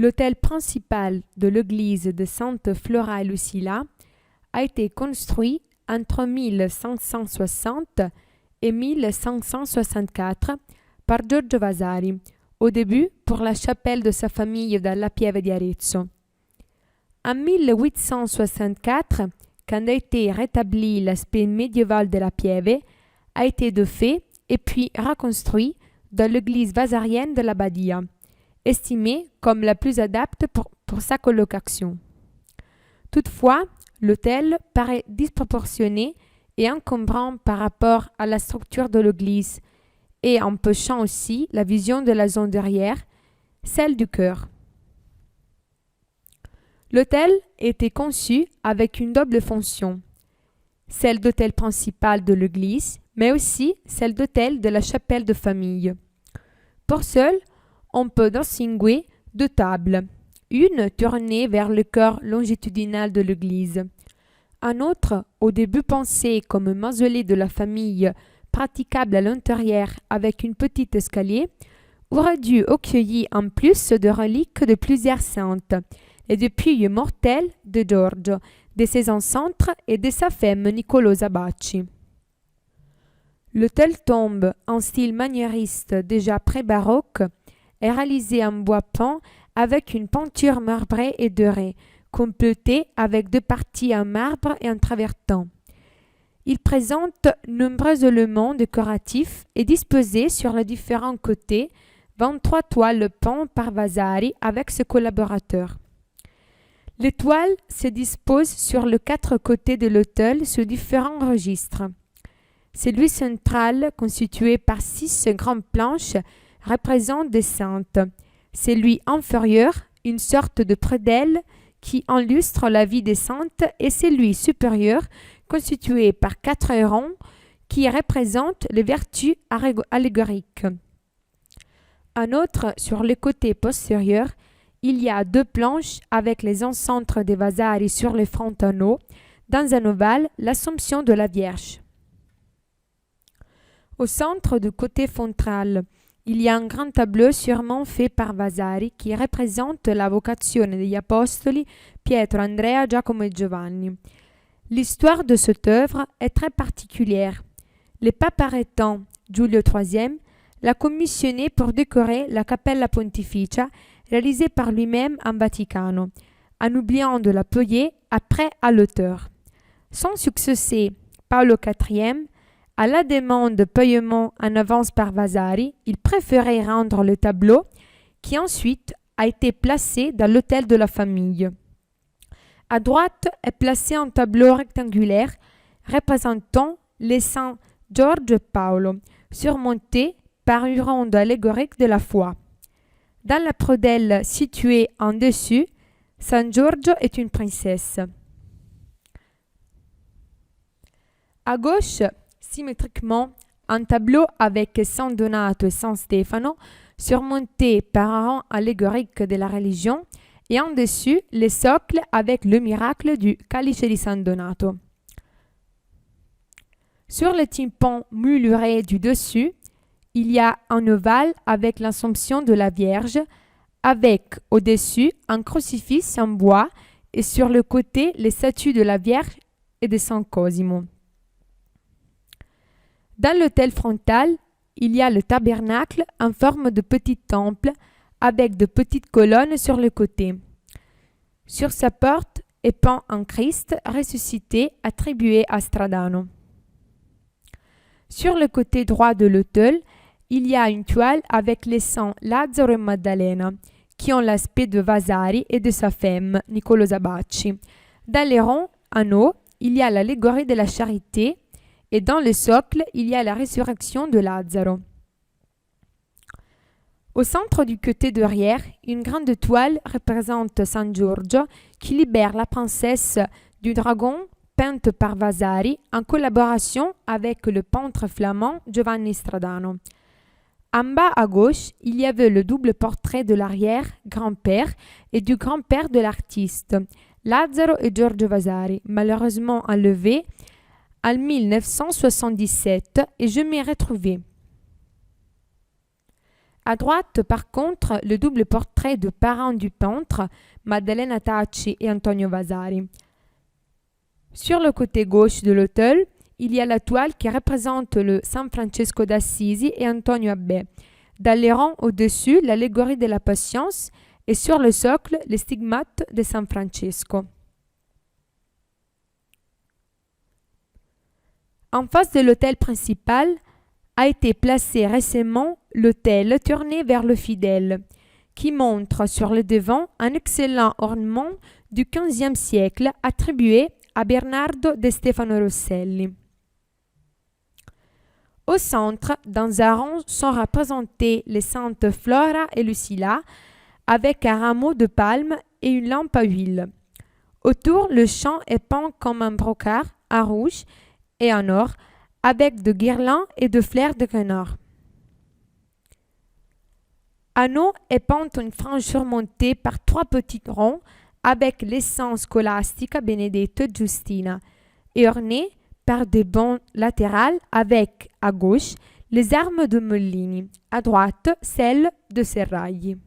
L'autel principal de l'église de Sainte Flora et Lucilla a été construit entre 1560 et 1564 par Giorgio Vasari, au début pour la chapelle de sa famille dans la Pieve di Arezzo. En 1864, quand a été rétabli l'aspect médiéval de la Pieve, a été défait et puis reconstruit dans l'église vasarienne de la Badia, estimée comme la plus adapte pour sa colocation. Toutefois, l'autel paraît disproportionné et encombrant par rapport à la structure de l'église et empêchant aussi la vision de la zone derrière, celle du chœur. L'autel était conçu avec une double fonction, celle d'autel principal de l'église, mais aussi celle d'autel de la chapelle de famille. Pour seul, on peut distinguer deux tables, une tournée vers le chœur longitudinal de l'église, un autre, au début pensé comme mausolée de la famille, praticable à l'intérieur avec une petite escalier, aurait dû accueillir en plus de reliques de plusieurs saintes et de puits mortels de Giorgio, de ses ancêtres et de sa femme Nicolosa Bacci. L'autel tombe en style maniériste déjà pré-baroque est réalisé en bois peint avec une peinture marbrée et dorée, complétée avec deux parties en marbre et en travertin. Il présente nombreux éléments décoratifs et disposés sur les différents côtés, 23 toiles peintes par Vasari avec ses collaborateurs. Les toiles se disposent sur les quatre côtés de l'autel sous différents registres. Celui central, constitué par 6 grandes planches, représente des saintes. Celui inférieur, une sorte de prédelle qui illustre la vie des saintes, et celui supérieur, constitué par 4 ronds, qui représentent les vertus allégoriques. En outre, sur le côté postérieur, il y a 2 planches avec les ancêtres des Vasari sur les frontonneaux, dans un ovale, l'Assomption de la Vierge. Au centre du côté frontal, il y a un grand tableau sûrement fait par Vasari qui représente la vocazione degli apostoli Pietro, Andrea, Giacomo et Giovanni. L'histoire de cette œuvre est très particulière. Le pape arrêtant, Giulio III, l'a commissionné pour décorer la Cappella Pontificia réalisée par lui-même en Vaticano, en oubliant de la payer après à l'auteur. Son successeur, Paolo IV, à la demande de paiement en avance par Vasari, il préférait rendre le tableau qui ensuite a été placé dans l'autel de la famille. À droite est placé un tableau rectangulaire représentant les saints Giorgio et Paolo, surmonté par une ronde allégorique de la foi. Dans la predelle située en dessus, San Giorgio est une princesse. À gauche, symétriquement, un tableau avec San Donato et San Stefano, surmonté par un rang allégorique de la religion, et en dessus, les socles avec le miracle du Calice di San Donato. Sur le tympan mouluré du dessus, il y a un ovale avec l'Assomption de la Vierge, avec au-dessus un crucifix en bois et sur le côté les statues de la Vierge et de San Cosimo. Dans l'autel frontal, il y a le tabernacle en forme de petit temple avec de petites colonnes sur le côté. Sur sa porte est peint un Christ ressuscité attribué à Stradano. Sur le côté droit de l'autel, il y a une toile avec les saints Lazzaro et Maddalena, qui ont l'aspect de Vasari et de sa femme, Nicolosa Bacci. Dans les ronds, en haut, il y a l'allégorie de la charité, et dans le socle, il y a la résurrection de Lazzaro. Au centre du côté derrière, une grande toile représente San Giorgio qui libère la princesse du dragon peinte par Vasari en collaboration avec le peintre flamand Giovanni Stradano. En bas à gauche, il y avait le double portrait de l'arrière-grand-père et du grand-père de l'artiste, Lazzaro et Giorgio Vasari, malheureusement enlevés en 1977 et je m'y ai retrouvé. À droite, par contre, le double portrait de parents du peintre, Maddalena Tacci et Antonio Vasari. Sur le côté gauche de l'autel, il y a la toile qui représente le San Francesco d'Assisi et Antonio Abbé. Dans les rangs au-dessus, l'allégorie de la patience et sur le socle, les stigmates de San Francesco. En face de l'autel principal a été placé récemment l'autel tourné vers le fidèle, qui montre sur le devant un excellent ornement du XVe siècle attribué à Bernardo de Stefano Rosselli. Au centre, dans un rond, sont représentées les saintes Flora et Lucilla, avec un rameau de palme et une lampe à huile. Autour, le champ est peint comme un brocart en rouge et en or, avec de guirlandes et de fleurs de canard. À nous est peinte une frange surmontée par 3 petits ronds avec l'essence scolastica Benedetto et Giustina et ornée par des bancs latérales avec, à gauche, les armes de Mollini, à droite, celles de Serragli.